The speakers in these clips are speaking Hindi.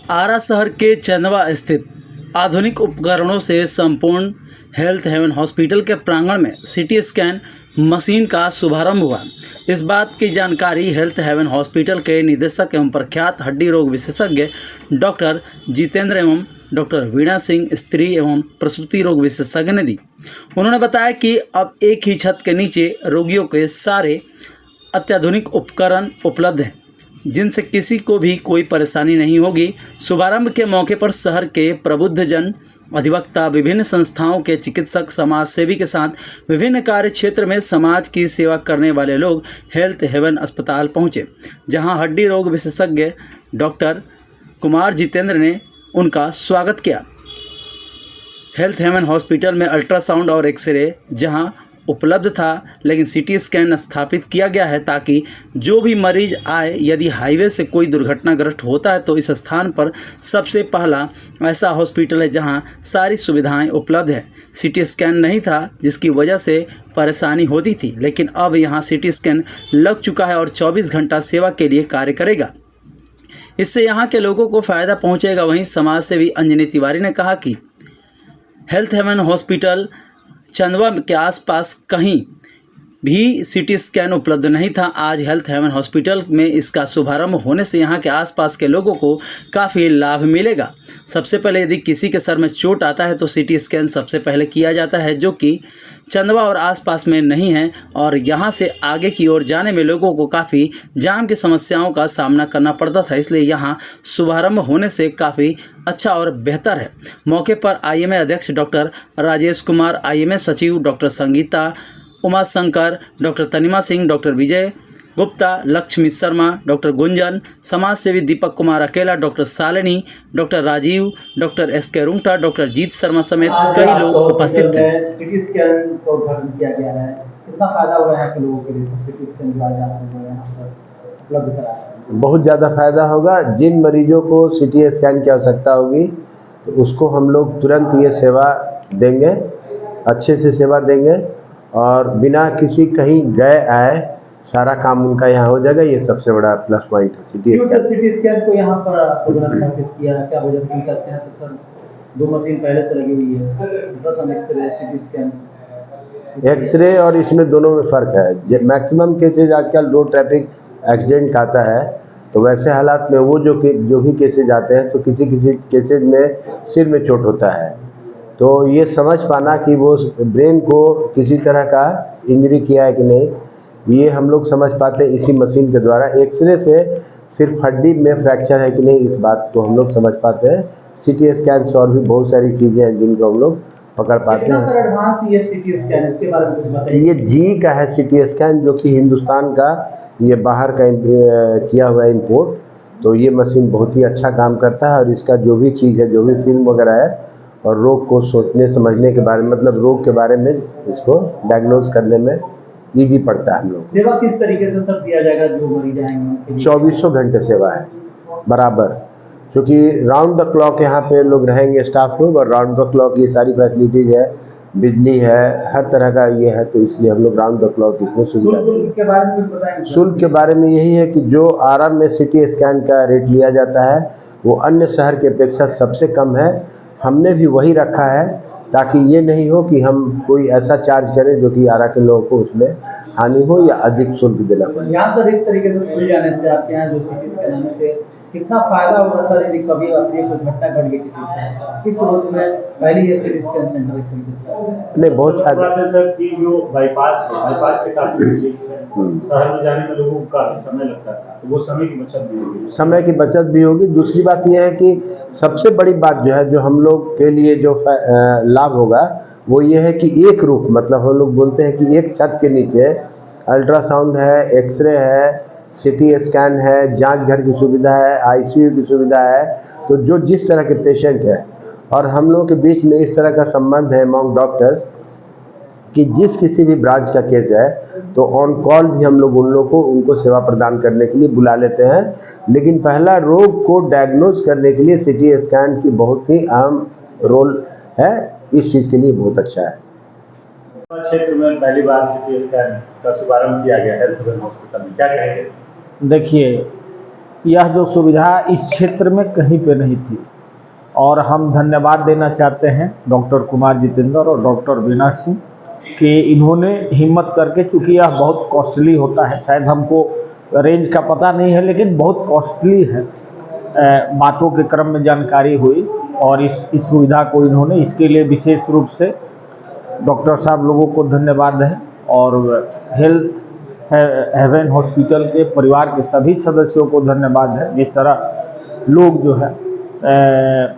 आरा शहर के चंदवा स्थित आधुनिक उपकरणों से संपूर्ण हेल्थ हेवन हॉस्पिटल के प्रांगण में सीटी स्कैन मशीन का शुभारंभ हुआ। इस बात की जानकारी हेल्थ हेवन हॉस्पिटल के निदेशक एवं प्रख्यात हड्डी रोग विशेषज्ञ डॉक्टर जितेंद्र एवं डॉक्टर वीणा सिंह स्त्री एवं प्रसूति रोग विशेषज्ञ ने दी। उन्होंने बताया कि अब एक ही छत के नीचे रोगियों के सारे अत्याधुनिक उपकरण उपलब्ध हैं, जिनसे किसी को भी कोई परेशानी नहीं होगी। शुभारंभ के मौके पर शहर के प्रबुद्ध जन, अधिवक्ता, विभिन्न संस्थाओं के चिकित्सक, समाज सेवी के साथ विभिन्न कार्य क्षेत्र में समाज की सेवा करने वाले लोग हेल्थ हेवन अस्पताल पहुंचे, जहां हड्डी रोग विशेषज्ञ डॉक्टर कुमार जितेंद्र ने उनका स्वागत किया। हेल्थ हेवन हॉस्पिटल में अल्ट्रासाउंड और एक्सरे जहां उपलब्ध था, लेकिन सीटी स्कैन स्थापित किया गया है ताकि जो भी मरीज आए, यदि हाईवे से कोई दुर्घटनाग्रस्त होता है तो इस स्थान पर सबसे पहला ऐसा हॉस्पिटल है जहां सारी सुविधाएं उपलब्ध है। सीटी स्कैन नहीं था जिसकी वजह से परेशानी होती थी, लेकिन अब यहां सीटी स्कैन लग चुका है और 24 घंटा सेवा के लिए कार्य करेगा। इससे यहाँ के लोगों को फ़ायदा पहुँचेगा। वहीं समाज सेवी अंजनी तिवारी ने कहा कि हेल्थ हेवन हॉस्पिटल चंदवा के आसपास कहीं भी सीटी स्कैन उपलब्ध नहीं था। आज हेल्थ हेवन हॉस्पिटल में इसका शुभारंभ होने से यहाँ के आसपास के लोगों को काफ़ी लाभ मिलेगा। सबसे पहले यदि किसी के सर में चोट आता है तो सीटी स्कैन सबसे पहले किया जाता है, जो कि चंदवा और आसपास में नहीं है, और यहाँ से आगे की ओर जाने में लोगों को काफ़ी जाम की समस्याओं का सामना करना पड़ता था। इसलिए यहाँ शुभारंभ होने से काफ़ी अच्छा और बेहतर है। मौके पर आईएमए अध्यक्ष डॉक्टर राजेश कुमार, आईएमए सचिव doctor Sangeeta Umashankar, doctor Tanima Singh, doctor Vijay Gupta, Lakshmi Sharma, doctor Gunjan, समाज सेवी Deepak Kumar Akela, doctor Shalini, doctor Rajeev, doctor SK Rungta, doctor Jeet Sharma समेत कई लोग उपस्थित थे। सिटी स्कैन का उद्घाटन किया गया है, कितना फायदा हुआ है लोगों के लिए? सिटी स्कैन जो आज यहाँ पर उपलब्ध कराया है, बहुत ज़्यादा फायदा होगा। जिन मरीजों को सीटी स्कैन की आवश्यकता होगी तो उसको हम लोग तुरंत ये सेवा देंगे, अच्छे से सेवा देंगे, और बिना किसी कहीं गए आए सारा काम उनका यहाँ हो जाएगा। ये सबसे बड़ा प्लस पॉइंट है सिटी स्कैन को यहाँ पर स्थापित किया है। क्या वजह फील करते हैं? तो सर 2 मशीन पहले से लगी हुई है, बस हम एक्सरे सिटी स्कैन एक्सरे और इसमें दोनों में फ़र्क है। मैक्सिमम केसेज आजकल रोड ट्रैफिक एक्सीडेंट आता है, तो वैसे हालात में वो जो भी केसेज आते हैं तो किसी केसेज में सिर में चोट होता है, तो ये समझ पाना कि वो ब्रेन को किसी तरह का इंजरी किया है कि नहीं, ये हम लोग समझ पाते हैं इसी मशीन के द्वारा। एक्सरे से सिर्फ हड्डी में फ्रैक्चर है कि नहीं, इस बात को हम लोग समझ पाते हैं। सीटी स्कैन से और भी बहुत सारी चीज़ें हैं जिनको हम लोग पकड़ पाते हैं। सर एडवांस ये सीटी स्कैन, इसके बारे में कुछ बताइए। ये जी का है सीटी स्कैन, जो कि हिंदुस्तान का, ये बाहर का किया हुआ इंपोर्ट। तो ये मशीन बहुत ही अच्छा काम करता है, और इसका जो भी चीज़ है, जो भी फिल्म वगैरह है, और रोग को सोचने समझने के बारे में, मतलब रोग के बारे में इसको डायग्नोज करने में ईजी पड़ता है। हम लोग सेवा किस तरीके से सब दिया जाएगा जो मरीज आएंगे? 2400 घंटे सेवा है बराबर, क्योंकि राउंड द क्लॉक यहाँ पे लोग रहेंगे, स्टाफ लोग, और राउंड द क्लॉक ये सारी फैसिलिटीज है, बिजली है, हर तरह का ये है, तो इसलिए हम लोग राउंड द क्लॉक इसमें सुविधा देंगे। शुल्क के बारे में कुछ बताएंगे? शुल्क के बारे में यही है कि जो आराम में सीटी स्कैन का रेट लिया जाता है वो अन्य शहर की अपेक्षा सबसे कम है। हमने भी वही रखा है ताकि ये नहीं हो कि हम कोई ऐसा चार्ज करें जो कि आरा के लोगों को उसमें हानि हो या अधिक शुल्क देना पड़े। यहाँ सर इस तरीके से खुल जाने से आपके यहाँ जो सीटी स्कैन आने से कितना फायदा होगा सर? यदि कभी अपने कोई घटना घट गई किसी से, इस सूरत में पहले ये सीटी स्कैन सेंटर नहीं, बहुत फायदा है सर कि जो बाईपास से काफी नजदीक है, शहर में जाने में लोगों को काफी समय लगता था, तो वो समय की बचत भी होगी। समय की बचत भी होगी। दूसरी बात यह है कि सबसे बड़ी बात जो है, जो हम लोग के लिए जो लाभ होगा वो ये है कि एक रूप, मतलब हम लोग बोलते हैं कि एक छत के नीचे अल्ट्रासाउंड है, एक्सरे है, सीटी स्कैन है, जांच घर की सुविधा है, आईसीयू की सुविधा है। तो जो जिस तरह के पेशेंट है, और हम लोगों के बीच में इस तरह का संबंध है अमॉन्ग डॉक्टर्स कि जिस किसी भी ब्रांच का केस है तो ऑन कॉल भी हम लोग उन लोग को उनको सेवा प्रदान करने के लिए बुला लेते हैं। लेकिन पहला रोग को डायग्नोज करने के लिए सीटी स्कैन की बहुत ही अहम रोल है, इस चीज़ के लिए बहुत अच्छा है। क्षेत्र में पहली बार सीटी स्कैन का शुभारंभ किया गया हेल्थ हेवन हॉस्पिटल में, क्या कहेंगे? देखिए, यह जो सुविधा इस क्षेत्र में कहीं पे नहीं थी। और हम धन्यवाद देना चाहते हैं डॉक्टर कुमार जितेंद्र और डॉक्टर वीना सिंह कि इन्होंने हिम्मत करके, चूँकि यह बहुत कॉस्टली होता है, शायद हमको रेंज का पता नहीं है लेकिन बहुत कॉस्टली है, बातों के क्रम में जानकारी हुई और इस सुविधा को इन्होंने, इसके लिए विशेष रूप से डॉक्टर साहब लोगों को धन्यवाद है और हेल्थ हेवन हॉस्पिटल के परिवार के सभी सदस्यों को धन्यवाद है। जिस तरह लोग जो है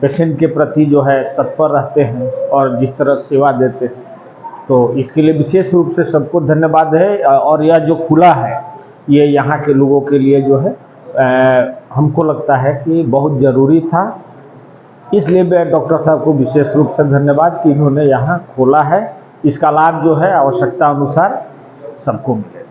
पेशेंट के प्रति जो है तत्पर रहते हैं और जिस तरह सेवा देते हैं, तो इसके लिए विशेष रूप से सबको धन्यवाद है। और यह जो खुला है ये यहाँ के लोगों के लिए जो है हमको लगता है कि बहुत ज़रूरी था, इसलिए मैं डॉक्टर साहब को विशेष रूप से धन्यवाद कि इन्होंने यहाँ खोला है। इसका लाभ जो है आवश्यकता अनुसार सबको मिले।